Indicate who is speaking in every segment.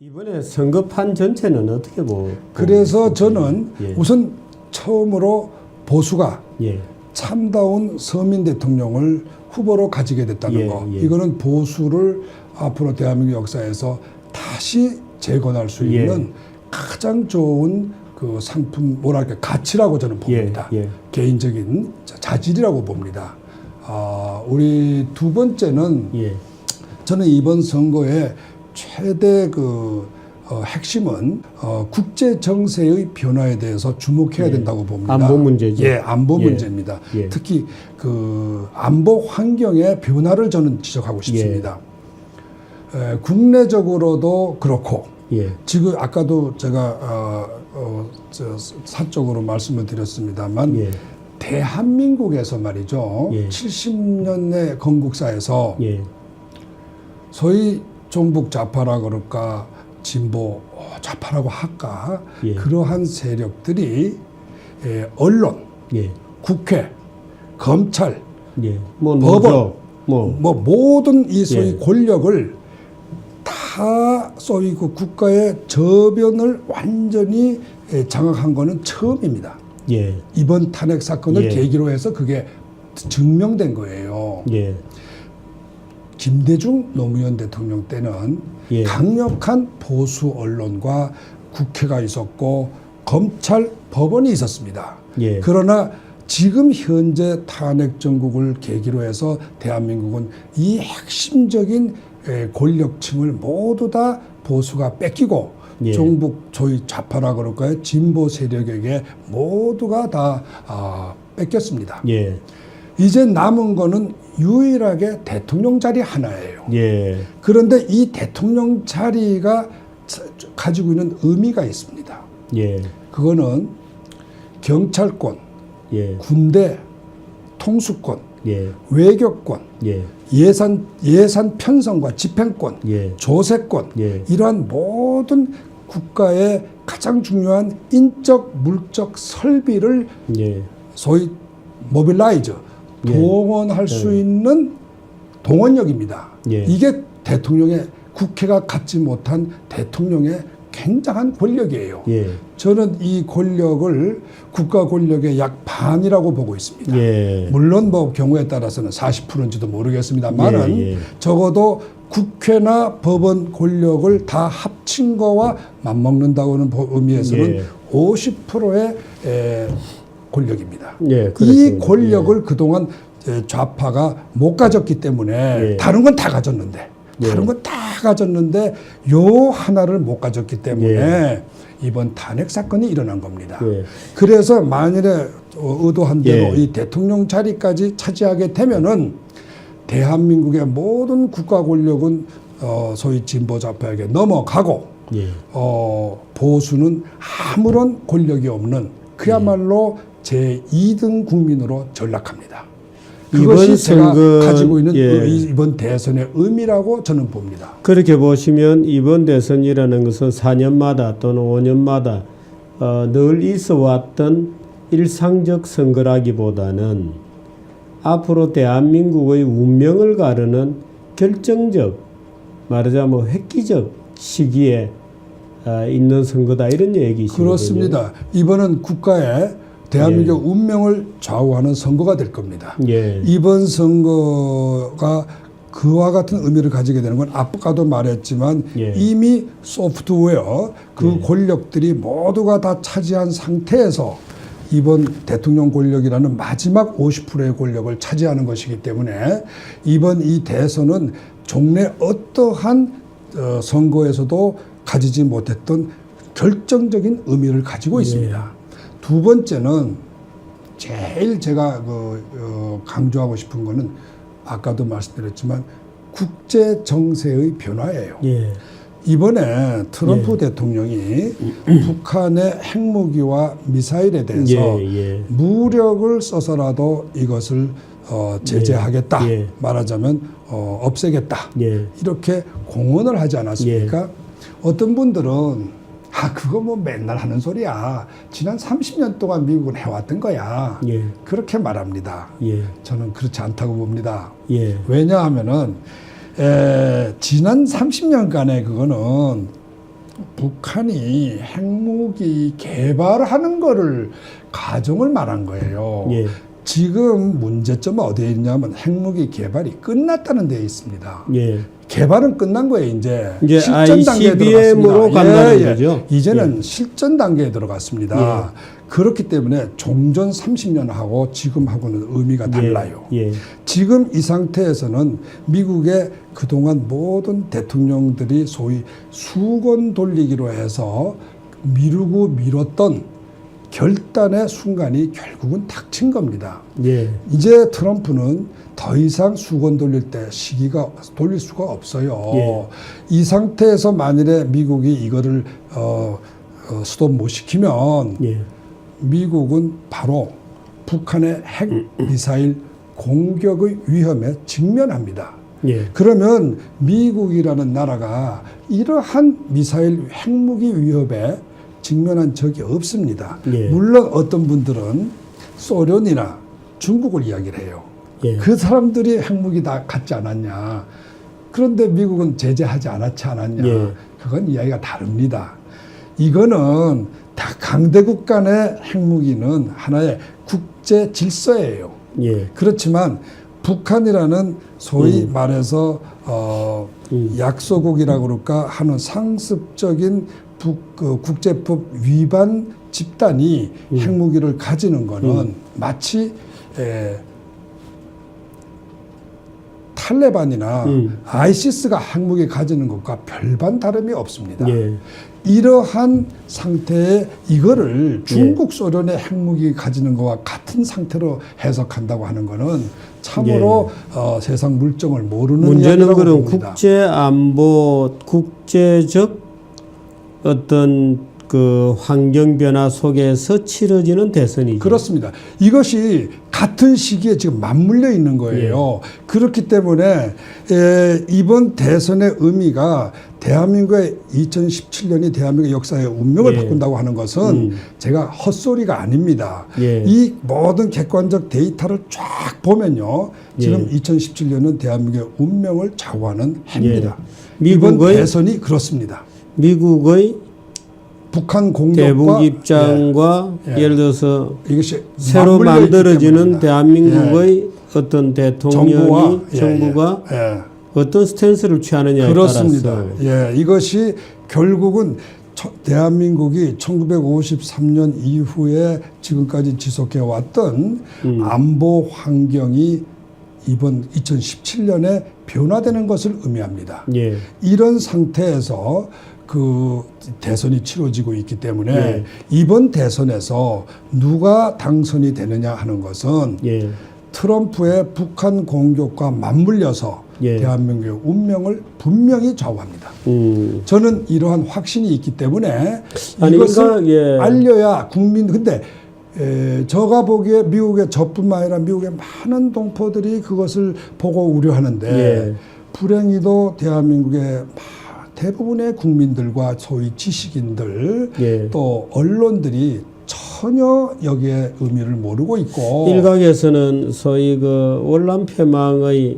Speaker 1: 이번에 선거판 전체는 어떻게
Speaker 2: 그래서 저는
Speaker 1: 예.
Speaker 2: 우선 처음으로 보수가
Speaker 1: 예.
Speaker 2: 참다운 서민 대통령을 후보로 가지게 됐다는
Speaker 1: 예,
Speaker 2: 거.
Speaker 1: 예.
Speaker 2: 이거는 보수를 앞으로 대한민국 역사에서 다시 재건할 수
Speaker 1: 예.
Speaker 2: 있는 가장 좋은 그 상품, 뭐랄까, 가치라고 저는 봅니다.
Speaker 1: 예, 예.
Speaker 2: 개인적인 자질이라고 봅니다. 우리 두 번째는
Speaker 1: 예.
Speaker 2: 저는 이번 선거의 최대 핵심은 국제 정세의 변화에 대해서 주목해야
Speaker 1: 예.
Speaker 2: 된다고 봅니다.
Speaker 1: 안보 문제죠.
Speaker 2: 예, 안보
Speaker 1: 예.
Speaker 2: 문제입니다.
Speaker 1: 예.
Speaker 2: 특히 그 안보 환경의 변화를 저는 지적하고 싶습니다. 국내적으로도 그렇고
Speaker 1: 예.
Speaker 2: 지금 아까도 제가 사적으로 말씀을 드렸습니다만
Speaker 1: 예.
Speaker 2: 대한민국에서 말이죠.
Speaker 1: 예.
Speaker 2: 70년의 건국사에서
Speaker 1: 예.
Speaker 2: 소위 종북 좌파라 그럴까 진보 좌파라고 할까
Speaker 1: 예.
Speaker 2: 그러한 세력들이 언론,
Speaker 1: 예.
Speaker 2: 국회, 검찰,
Speaker 1: 예. 뭐
Speaker 2: 법원,
Speaker 1: 노조,
Speaker 2: 뭐 모든 이 소위
Speaker 1: 예.
Speaker 2: 권력을 다 소위 그 국가의 저변을 완전히 장악한 거는 처음입니다.
Speaker 1: 예.
Speaker 2: 이번 탄핵 사건을
Speaker 1: 예.
Speaker 2: 계기로 해서 그게 증명된 거예요.
Speaker 1: 예.
Speaker 2: 김대중 노무현 대통령 때는
Speaker 1: 예.
Speaker 2: 강력한 보수 언론과 국회가 있었고 검찰, 법원이 있었습니다.
Speaker 1: 예.
Speaker 2: 그러나 지금 현재 탄핵 정국을 계기로 해서 대한민국은 이 핵심적인 권력층을 모두 다 보수가 뺏기고
Speaker 1: 예.
Speaker 2: 종북 소위 좌파라 그럴까요? 진보 세력에게 모두가 다 뺏겼습니다.
Speaker 1: 예.
Speaker 2: 이제 남은 거는 유일하게 대통령 자리 하나예요.
Speaker 1: 예.
Speaker 2: 그런데 이 대통령 자리가 가지고 있는 의미가 있습니다.
Speaker 1: 예.
Speaker 2: 그거는 경찰권,
Speaker 1: 예.
Speaker 2: 군대, 통수권,
Speaker 1: 예.
Speaker 2: 외교권,
Speaker 1: 예.
Speaker 2: 예산 편성과 집행권,
Speaker 1: 예.
Speaker 2: 조세권,
Speaker 1: 예.
Speaker 2: 이러한 모든 국가의 가장 중요한 인적, 물적 설비를
Speaker 1: 예.
Speaker 2: 소위 모빌라이저,
Speaker 1: 예.
Speaker 2: 동원할 수 있는 동원력입니다.
Speaker 1: 예.
Speaker 2: 이게 대통령의, 국회가 갖지 못한 대통령의 굉장한 권력이에요.
Speaker 1: 예.
Speaker 2: 저는 이 권력을 국가 권력의 약 반이라고 보고 있습니다.
Speaker 1: 예.
Speaker 2: 물론 뭐 경우에 따라서는 40%인지도 모르겠습니다만은
Speaker 1: 예, 예.
Speaker 2: 적어도 국회나 법원 권력을 다 합친 거와 맞먹는다고는 의미에서는
Speaker 1: 예.
Speaker 2: 50%의 권력입니다.
Speaker 1: 예.
Speaker 2: 이
Speaker 1: 그렇습니다.
Speaker 2: 권력을 그동안 좌파가 못 가졌기 때문에
Speaker 1: 예.
Speaker 2: 다른 건 다 가졌는데
Speaker 1: 예.
Speaker 2: 다른 건 다 가졌는데 요 하나를 못 가졌기 때문에 이번 탄핵 사건이 일어난 겁니다.
Speaker 1: 예.
Speaker 2: 그래서 만일에 의도한 대로
Speaker 1: 예.
Speaker 2: 이 대통령 자리까지 차지하게 되면은 대한민국의 모든 국가 권력은 소위 진보 좌파에게 넘어가고
Speaker 1: 예.
Speaker 2: 보수는 아무런 권력이 없는 그야말로 제2등 국민으로 전락합니다. 그것이 제가 가지고 있는
Speaker 1: 예.
Speaker 2: 이번 대선의 의미라고 저는 봅니다.
Speaker 1: 그렇게 보시면 이번 대선이라는 것은 4년마다 또는 5년마다 늘 있어 왔던 일상적 선거라기보다는 앞으로 대한민국의 운명을 가르는 결정적, 말하자면 획기적 시기에 있는 선거다, 이런 얘기시거든요.
Speaker 2: 그렇습니다. 이번은 국가의 대한민국 운명을 좌우하는 선거가 될 겁니다.
Speaker 1: 예.
Speaker 2: 이번 선거가 그와 같은 의미를 가지게 되는 건 아까도 말했지만
Speaker 1: 예.
Speaker 2: 이미 소프트웨어 그 권력들이 모두가 다 차지한 상태에서 이번 대통령 권력이라는 마지막 50%의 권력을 차지하는 것이기 때문에 이번 이 대선은 종래 어떠한 선거에서도 가지지 못했던 결정적인 의미를 가지고 있습니다. 두 번째는 제일 제가 강조하고 싶은 거는 아까도 말씀드렸지만 국제 정세의 변화예요.
Speaker 1: 예.
Speaker 2: 이번에 트럼프 대통령이 북한의 핵무기와 미사일에 대해서 무력을 써서라도 이것을 제재하겠다. 말하자면 없애겠다. 이렇게 공언을 하지 않았습니까? 어떤 분들은 그거 뭐 맨날 하는 소리야. 지난 30년 동안 미국은 해왔던 거야. 그렇게 말합니다. 저는 그렇지 않다고 봅니다. 왜냐하면은 지난 30년간의 그거는 북한이 핵무기 개발하는 거를 가정을 말한 거예요.
Speaker 1: 예.
Speaker 2: 지금 문제점은 어디에 있냐면 핵무기 개발이 끝났다는 데에 있습니다.
Speaker 1: 예.
Speaker 2: 개발은 끝난 거예요. 이제 실전 단계에
Speaker 1: ICBM으로
Speaker 2: 들어갔습니다.
Speaker 1: 간다는 거죠.
Speaker 2: 이제는 실전 단계에 들어갔습니다. 그렇기 때문에 종전 30년 하고 지금하고는 의미가 달라요.
Speaker 1: 예.
Speaker 2: 지금 이 상태에서는 미국의 그동안 모든 대통령들이 소위 수건 돌리기로 해서 미루고 미뤘던 결단의 순간이 결국은 닥친 겁니다.
Speaker 1: 예.
Speaker 2: 이제 트럼프는 더 이상 수건 돌릴 때 시기가 돌릴 수가 없어요.
Speaker 1: 예.
Speaker 2: 이 상태에서 만일에 미국이 이거를 스톱 못 시키면
Speaker 1: 예.
Speaker 2: 미국은 바로 북한의 핵 미사일 공격의 위험에 직면합니다.
Speaker 1: 예.
Speaker 2: 그러면 미국이라는 나라가 이러한 미사일 핵무기 위협에 직면한 적이 없습니다.
Speaker 1: 예.
Speaker 2: 물론 어떤 분들은 소련이나 중국을 이야기를 해요.
Speaker 1: 예.
Speaker 2: 그 사람들이 핵무기 다 갖지 않았냐. 그런데 미국은 제재하지 않았지 않았냐.
Speaker 1: 예.
Speaker 2: 그건 이야기가 다릅니다. 이거는 다 강대국 간의 핵무기는 하나의 국제 질서예요.
Speaker 1: 예.
Speaker 2: 그렇지만 북한이라는 소위 말해서 약소국이라고 그럴까 하는 상습적인 국제법 위반 집단이 핵무기를 가지는 거는 마치 탈레반이나 아이시스가 핵무기 가지는 것과 별반 다름이 없습니다.
Speaker 1: 예.
Speaker 2: 이러한 상태에 이거를 중국 소련의 핵무기 가지는 것과 같은 상태로 해석한다고 하는 것은 참으로 세상 물정을 모르는
Speaker 1: 문제는
Speaker 2: 이야기라고
Speaker 1: 그런
Speaker 2: 봅니다.
Speaker 1: 국제 안보, 국제적 어떤 그 환경 변화 속에서 치러지는 대선이죠.
Speaker 2: 그렇습니다. 이것이 같은 시기에 지금 맞물려 있는 거예요. 그렇기 때문에 이번 대선의 의미가 대한민국의 2017년이 대한민국의 역사의 운명을 바꾼다고 하는 것은 제가 헛소리가 아닙니다. 이 모든 객관적 데이터를 쫙 보면요. 지금 2017년은 대한민국의 운명을 좌우하는 해입니다. 이번 대선이 그렇습니다.
Speaker 1: 미국의
Speaker 2: 북한 공격과
Speaker 1: 대북 입장과 예를 들어서
Speaker 2: 이것이
Speaker 1: 새로 만들어지는 대한민국의 어떤 대통령이 정부가 어떤 스탠스를 취하느냐에
Speaker 2: 그렇습니다.
Speaker 1: 따라서
Speaker 2: 이것이 결국은 대한민국이 1953년 이후에 지금까지 지속해 왔던 안보 환경이 이번 2017년에 변화되는 것을 의미합니다. 이런 상태에서 그 대선이 치러지고 있기 때문에 이번 대선에서 누가 당선이 되느냐 하는 것은 트럼프의 북한 공격과 맞물려서 대한민국의 운명을 분명히 좌우합니다. 저는 이러한 확신이 있기 때문에 이것을 알려야 국민 근데 제가 보기에 미국의 저뿐만 아니라 미국의 많은 동포들이 그것을 보고 우려하는데 불행히도 대한민국의 대부분의 국민들과 소위 지식인들 또 언론들이 전혀 여기에 의미를 모르고 있고
Speaker 1: 일각에서는 소위 그 월남패망의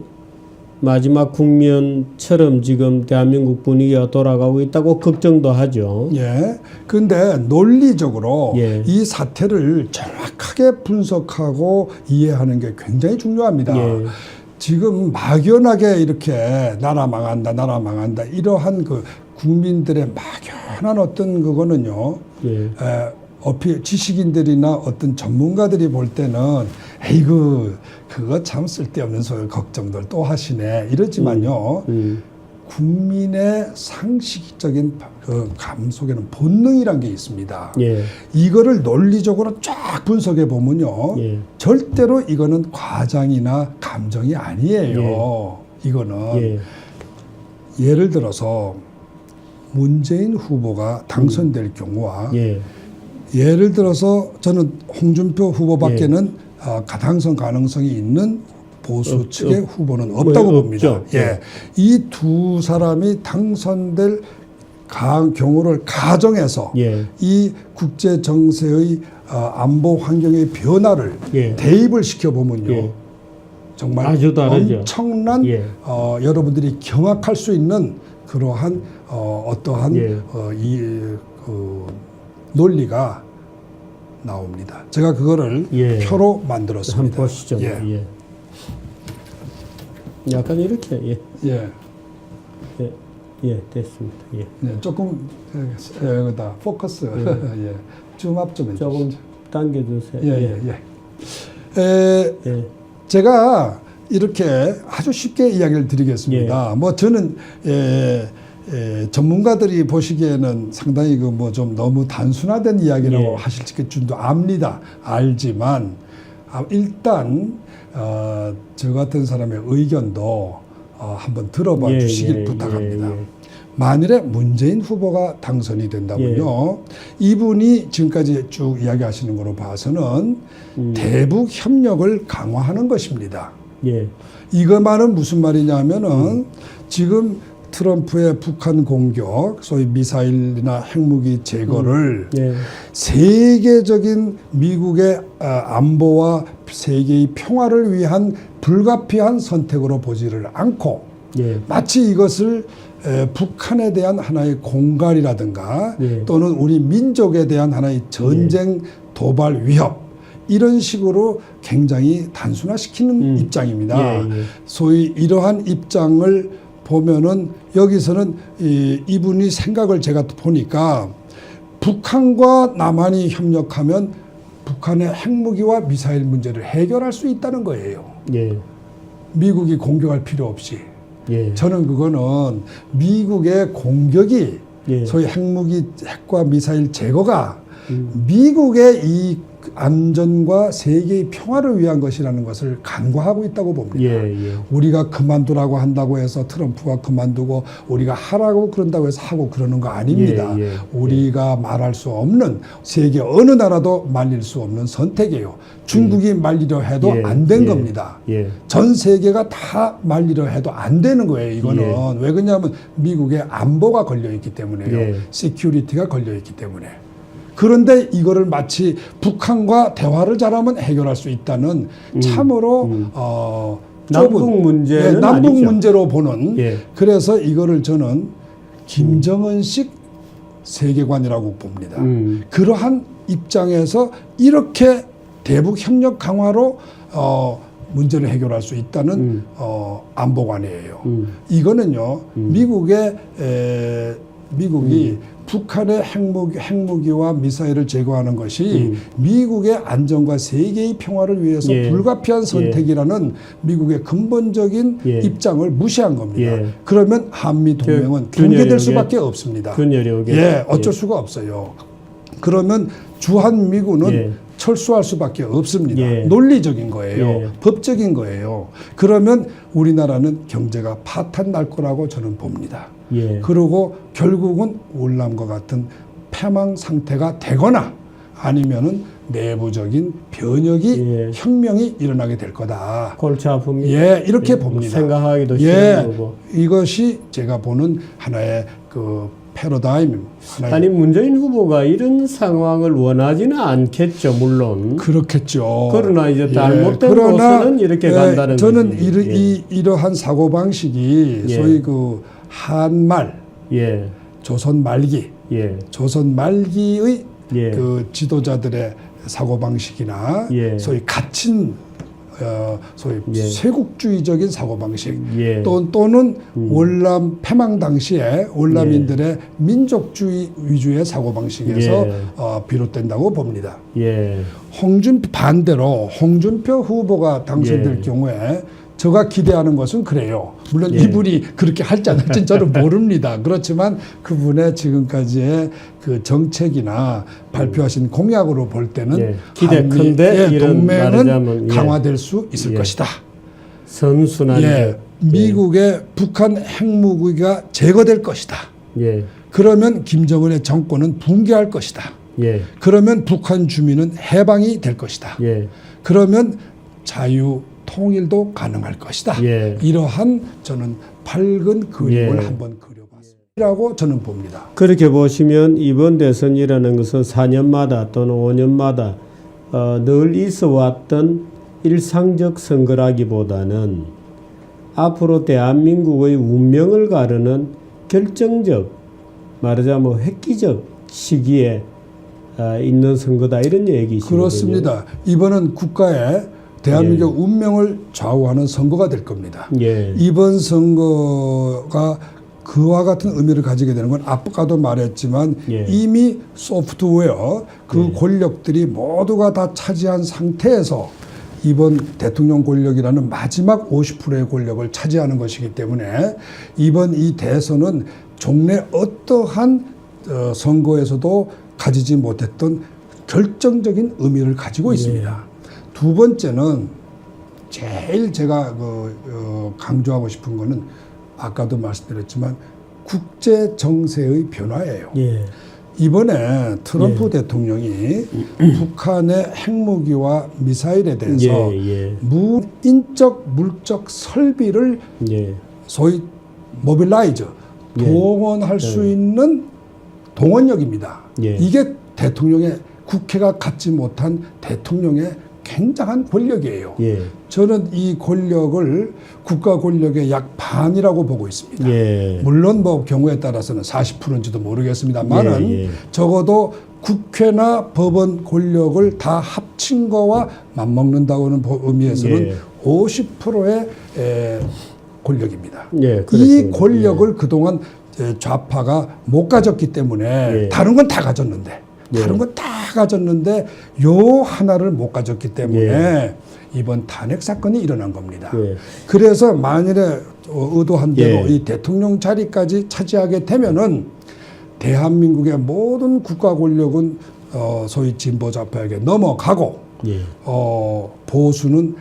Speaker 1: 마지막 국면처럼 지금 대한민국 분위기가 돌아가고 있다고 걱정도 하죠.
Speaker 2: 그런데 논리적으로 이 사태를 정확하게 분석하고 이해하는 게 굉장히 중요합니다. 지금 막연하게 이렇게 나라 망한다 이러한 그 국민들의 막연한 어떤 그거는요. 지식인들이나 어떤 전문가들이 볼 때는 에이구 그거 참 쓸데없는 소리 걱정들 또 하시네 이러지만요. 국민의 상식적인 그 감 속에는 본능이란 게 있습니다. 이거를 논리적으로 쫙 분석해 보면요. 절대로 이거는 과장이나 감정이 아니에요. 이거는 예를 들어서 문재인 후보가 당선될 경우와 예를 들어서 저는 홍준표 후보밖에는 당선 가능성이 있는 보수 측의 후보는 없다고 봅니다. 이 두 사람이 당선될 경우를 가정해서 이 국제 정세의 안보 환경의 변화를 대입을 시켜보면요. 정말 엄청난 여러분들이 경악할 수 있는 그러한 어떠한
Speaker 1: 예.
Speaker 2: 논리가 나옵니다. 제가 그거를
Speaker 1: 예.
Speaker 2: 표로 만들었습니다.
Speaker 1: 한번 보시죠.
Speaker 2: 예.
Speaker 1: 예. 약간 이렇게 예.
Speaker 2: 예.
Speaker 1: 예. 예, 됐습니다. 예.
Speaker 2: 네, 조금 여기다 포커스 예. 줌업 좀
Speaker 1: 조금
Speaker 2: 해주시죠.
Speaker 1: 당겨주세요.
Speaker 2: 예.
Speaker 1: 예.
Speaker 2: 제가 이렇게 아주 쉽게 이야기를 드리겠습니다. 뭐 저는 전문가들이 보시기에는 상당히 그 뭐 좀 너무 단순화된 이야기라고
Speaker 1: 예.
Speaker 2: 하실 줄도 압니다. 알지만 일단 저 같은 사람의 의견도 한번 들어봐
Speaker 1: 예,
Speaker 2: 주시길
Speaker 1: 예,
Speaker 2: 부탁합니다.
Speaker 1: 예.
Speaker 2: 만일에 문재인 후보가 당선이 된다면요, 이분이 지금까지 쭉 이야기하시는 거로 봐서는 대북 협력을 강화하는 것입니다.
Speaker 1: 예.
Speaker 2: 이것만은 무슨 말이냐면은 지금 트럼프의 북한 공격, 소위 미사일이나 핵무기 제거를
Speaker 1: 예.
Speaker 2: 세계적인 미국의 안보와 세계의 평화를 위한 불가피한 선택으로 보지를 않고
Speaker 1: 예.
Speaker 2: 마치 이것을 북한에 대한 하나의 공갈이라든가
Speaker 1: 예.
Speaker 2: 또는 우리 민족에 대한 하나의 전쟁 도발 위협 이런 식으로 굉장히 단순화시키는 입장입니다.
Speaker 1: 예, 예.
Speaker 2: 소위 이러한 입장을 보면은 여기서는 이분이 생각을 제가 보니까 북한과 남한이 협력하면 북한의 핵무기와 미사일 문제를 해결할 수 있다는 거예요.
Speaker 1: 예.
Speaker 2: 미국이 공격할 필요 없이.
Speaker 1: 예.
Speaker 2: 저는 그거는 미국의 공격이
Speaker 1: 예.
Speaker 2: 소위 핵과 미사일 제거가 미국의 이 안전과 세계의 평화를 위한 것이라는 것을 간과하고 있다고 봅니다.
Speaker 1: 예. 예.
Speaker 2: 우리가 그만두라고 한다고 해서 트럼프가 그만두고 우리가 하라고 그런다고 해서 하고 그러는 거 아닙니다.
Speaker 1: 예, 예,
Speaker 2: 우리가 말할 수 없는 세계 어느 나라도 말릴 수 없는 선택이에요. 중국이 말리려 해도
Speaker 1: 예,
Speaker 2: 안 된
Speaker 1: 예,
Speaker 2: 겁니다.
Speaker 1: 예.
Speaker 2: 전 세계가 다 말리려 해도 안 되는 거예요. 이거는
Speaker 1: 예.
Speaker 2: 왜 그러냐면 미국의 안보가 걸려 있기 때문에요.
Speaker 1: 예.
Speaker 2: 시큐리티가 걸려 있기 때문에. 그런데 이거를 마치 북한과 대화를 잘하면 해결할 수 있다는 참으로
Speaker 1: 남북 문제는
Speaker 2: 남북
Speaker 1: 아니죠.
Speaker 2: 문제로 보는
Speaker 1: 예.
Speaker 2: 그래서 이거를 저는 김정은식 세계관이라고 봅니다. 그러한 입장에서 이렇게 대북 협력 강화로 문제를 해결할 수 있다는 안보관이에요. 이거는요 미국이 북한의 핵무기와 미사일을 제거하는 것이 미국의 안전과 세계의 평화를 위해서
Speaker 1: 예.
Speaker 2: 불가피한 선택이라는 미국의 근본적인
Speaker 1: 예.
Speaker 2: 입장을 무시한 겁니다.
Speaker 1: 예.
Speaker 2: 그러면 한미 동맹은
Speaker 1: 균열이
Speaker 2: 붕괴될
Speaker 1: 오게-
Speaker 2: 수밖에 없습니다.
Speaker 1: 균열이 오게.
Speaker 2: 예, 어쩔 수가 없어요. 그러면 주한미군은
Speaker 1: 예.
Speaker 2: 철수할 수밖에 없습니다.
Speaker 1: 예.
Speaker 2: 논리적인 거예요.
Speaker 1: 예.
Speaker 2: 법적인 거예요. 그러면 우리나라는 경제가 파탄 날 거라고 저는 봅니다.
Speaker 1: 예.
Speaker 2: 그리고 결국은 월남과 같은 패망 상태가 되거나 아니면은 내부적인 변혁이
Speaker 1: 예.
Speaker 2: 혁명이 일어나게 될 거다.
Speaker 1: 골치 아픕니다.
Speaker 2: 예, 이렇게
Speaker 1: 예,
Speaker 2: 봅니다.
Speaker 1: 생각하기도
Speaker 2: 예,
Speaker 1: 싫은 거고.
Speaker 2: 이것이 제가 보는 하나의 그 패러다임. 하나의
Speaker 1: 아니 문재인 후보가 이런 상황을 원하지는 않겠죠, 물론.
Speaker 2: 그렇겠죠.
Speaker 1: 그러나 이제 잘못된 곳에는 이렇게 간다는
Speaker 2: 저는
Speaker 1: 거지.
Speaker 2: 이러한 사고 방식이
Speaker 1: 예.
Speaker 2: 소위 그 한말
Speaker 1: 예.
Speaker 2: 조선 말기
Speaker 1: 예.
Speaker 2: 조선 말기의
Speaker 1: 예.
Speaker 2: 그 지도자들의 사고 방식이나
Speaker 1: 예.
Speaker 2: 소위 갇힌 소위
Speaker 1: 예.
Speaker 2: 쇄국주의적인 사고 방식
Speaker 1: 예.
Speaker 2: 또는 월남 패망 당시에 월남인들의 민족주의 위주의 사고 방식에서
Speaker 1: 예.
Speaker 2: 비롯된다고 봅니다.
Speaker 1: 예.
Speaker 2: 반대로 홍준표 후보가 당선될
Speaker 1: 예.
Speaker 2: 경우에 제가 기대하는 것은 그래요. 물론
Speaker 1: 예.
Speaker 2: 이분이 그렇게 할지 안 할지는 저는 모릅니다. 그렇지만 그분의 지금까지의 그 정책이나 발표하신 공약으로 볼 때는
Speaker 1: 예. 기대컨대 이런
Speaker 2: 동맹은
Speaker 1: 말하자면, 예.
Speaker 2: 강화될 수 있을
Speaker 1: 예.
Speaker 2: 것이다.
Speaker 1: 선순환.
Speaker 2: 예. 미국의 북한 핵무기가 제거될 것이다.
Speaker 1: 예.
Speaker 2: 그러면 김정은의 정권은 붕괴할 것이다.
Speaker 1: 예.
Speaker 2: 그러면 북한 주민은 해방이 될 것이다.
Speaker 1: 예.
Speaker 2: 그러면 자유 통일도 가능할 것이다.
Speaker 1: 예.
Speaker 2: 이러한 저는 밝은 그림을
Speaker 1: 예.
Speaker 2: 한번 그려봤습니다라고 저는 봅니다.
Speaker 1: 그렇게 보시면 이번 대선이라는 것은 4년마다 또는 5년마다 늘 있어 왔던 일상적 선거라기보다는 앞으로 대한민국의 운명을 가르는 결정적, 말하자면 획기적 시기에 있는 선거다 이런 얘기시거든요.
Speaker 2: 그렇습니다. 이번은 국가의 대한민국 운명을 좌우하는 선거가 될 겁니다.
Speaker 1: 예.
Speaker 2: 이번 선거가 그와 같은 의미를 가지게 되는 건 아까도 말했지만
Speaker 1: 예.
Speaker 2: 이미 소프트웨어 그 권력들이 모두가 다 차지한 상태에서 이번 대통령 권력이라는 마지막 50%의 권력을 차지하는 것이기 때문에 이번 이 대선은 종래 어떠한 선거에서도 가지지 못했던 결정적인 의미를 가지고 있습니다. 두 번째는 제일 제가 강조하고 싶은 거는 아까도 말씀드렸지만 국제 정세의 변화예요.
Speaker 1: 예.
Speaker 2: 이번에 트럼프 대통령이 북한의 핵무기와 미사일에 대해서 무인적 물적 설비를 소위 모빌라이즈 동원할 수 있는 동원력입니다. 이게 대통령의 국회가 갖지 못한 대통령의 굉장한 권력이에요. 저는 이 권력을 국가 권력의 약 반이라고 보고 있습니다. 물론 뭐 경우에 따라서는 40%인지도 모르겠습니다만은 적어도 국회나 법원 권력을 다 합친 거와 맞먹는다고는 의미에서는 50%의 권력입니다. 이 권력을 그동안 좌파가 못 가졌기 때문에 다른 건 다 가졌는데 다른 건 다 가졌는데 요 하나를 못 가졌기 때문에 이번 탄핵 사건이 일어난 겁니다. 그래서 만일에 의도한 대로 이 대통령 자리까지 차지하게 되면은 대한민국의 모든 국가 권력은 소위 진보 좌파에게 넘어가고 보수는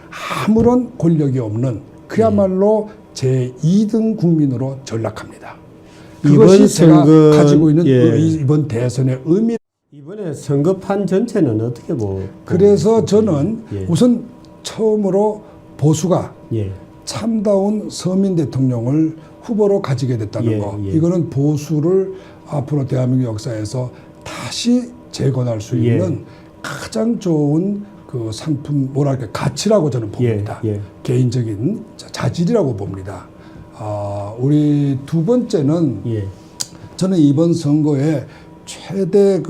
Speaker 2: 아무런 권력이 없는 그야말로 제2등 국민으로 전락합니다. 그것이 제가 가지고 있는 이번 대선의 의미.
Speaker 1: 이번에 선거판 전체는 어떻게
Speaker 2: 그래서 저는 우선 처음으로 보수가 참다운 서민 대통령을 후보로 가지게 됐다는 거. 이거는 보수를 앞으로 대한민국 역사에서 다시 재건할 수 있는 가장 좋은 그 상품, 뭐랄까, 가치라고 저는 봅니다. 개인적인 자질이라고 봅니다. 우리 두 번째는 저는 이번 선거의 최대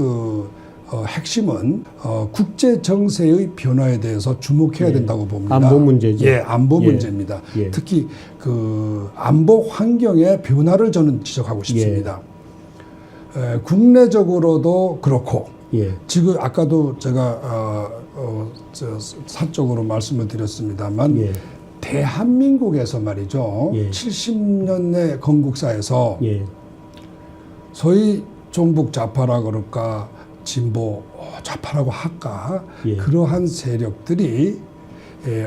Speaker 2: 핵심은 국제 정세의 변화에 대해서 주목해야 된다고 봅니다.
Speaker 1: 안보 문제죠.
Speaker 2: 안보 문제입니다. 특히 그 안보 환경의 변화를 저는 지적하고 싶습니다. 국내적으로도 그렇고 지금 아까도 제가 사적으로 말씀을 드렸습니다만 대한민국에서 말이죠. 70년의 건국사에서 소위 종북 좌파라 그럴까 진보 좌파라고 할까 그러한 세력들이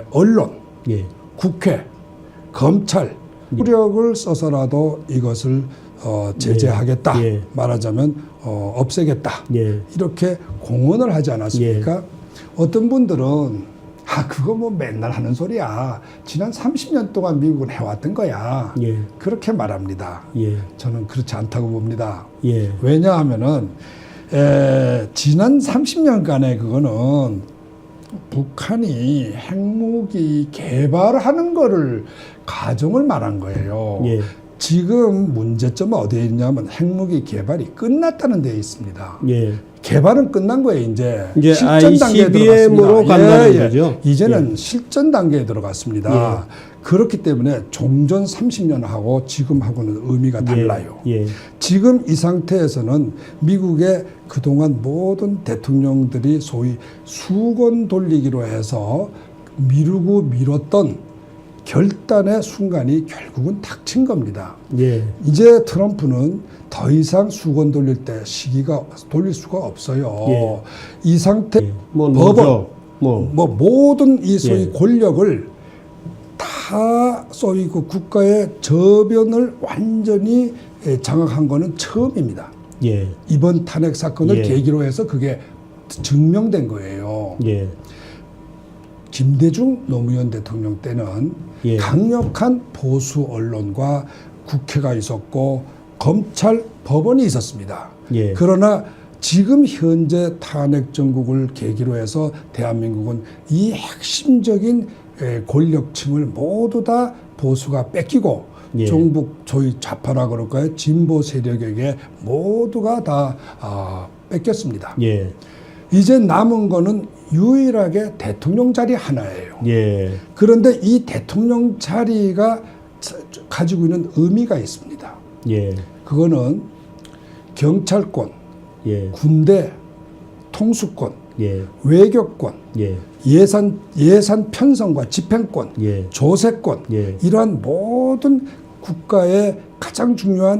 Speaker 2: 언론, 국회, 검찰武力을 써서라도 이것을 제재하겠다. 말하자면 없애겠다. 이렇게 공언을 하지 않았습니까? 어떤 분들은 그거 뭐 맨날 하는 소리야. 지난 30년 동안 미국은 해왔던 거야. 그렇게 말합니다. 저는 그렇지 않다고 봅니다. 왜냐하면은 지난 30년간의 그거는 북한이 핵무기 개발하는 거를 가정을 말한 거예요. 지금 문제점은 어디에 있냐면 핵무기 개발이 끝났다는 데에 있습니다. 개발은 끝난 거예요. 이제 실전 단계에 들어갔습니다.
Speaker 1: 간다는 거죠.
Speaker 2: 이제는 실전 단계에 들어갔습니다. 그렇기 때문에 종전 30년하고 지금하고는 의미가 달라요. 지금 이 상태에서는 미국의 그동안 모든 대통령들이 소위 수건 돌리기로 해서 미루고 미뤘던 결단의 순간이 결국은 닥친 겁니다. 이제 트럼프는 더 이상 수건 돌릴 때 시기가 돌릴 수가 없어요. 이 상태 법원 모든 이 소위 권력을 다 소위 그 국가의 저변을 완전히 장악한 거는 처음입니다. 이번 탄핵 사건을 계기로 해서 그게 증명된 거예요. 김대중 노무현 대통령 때는 강력한 보수 언론과 국회가 있었고 검찰, 법원이 있었습니다. 그러나 지금 현재 탄핵 정국을 계기로 해서 대한민국은 이 핵심적인 권력층을 모두 다 보수가 뺏기고
Speaker 1: 예.
Speaker 2: 종북 소위 좌파라 그럴까요? 진보 세력에게 모두가 다 뺏겼습니다.
Speaker 1: 예.
Speaker 2: 이제 남은 거는 유일하게 대통령 자리 하나예요.
Speaker 1: 예.
Speaker 2: 그런데 이 대통령 자리가 가지고 있는 의미가 있습니다.
Speaker 1: 예.
Speaker 2: 그거는 경찰권,
Speaker 1: 예.
Speaker 2: 군대, 통수권,
Speaker 1: 예.
Speaker 2: 외교권,
Speaker 1: 예.
Speaker 2: 예산 편성과 집행권,
Speaker 1: 예.
Speaker 2: 조세권,
Speaker 1: 예.
Speaker 2: 이러한 모든 국가의 가장 중요한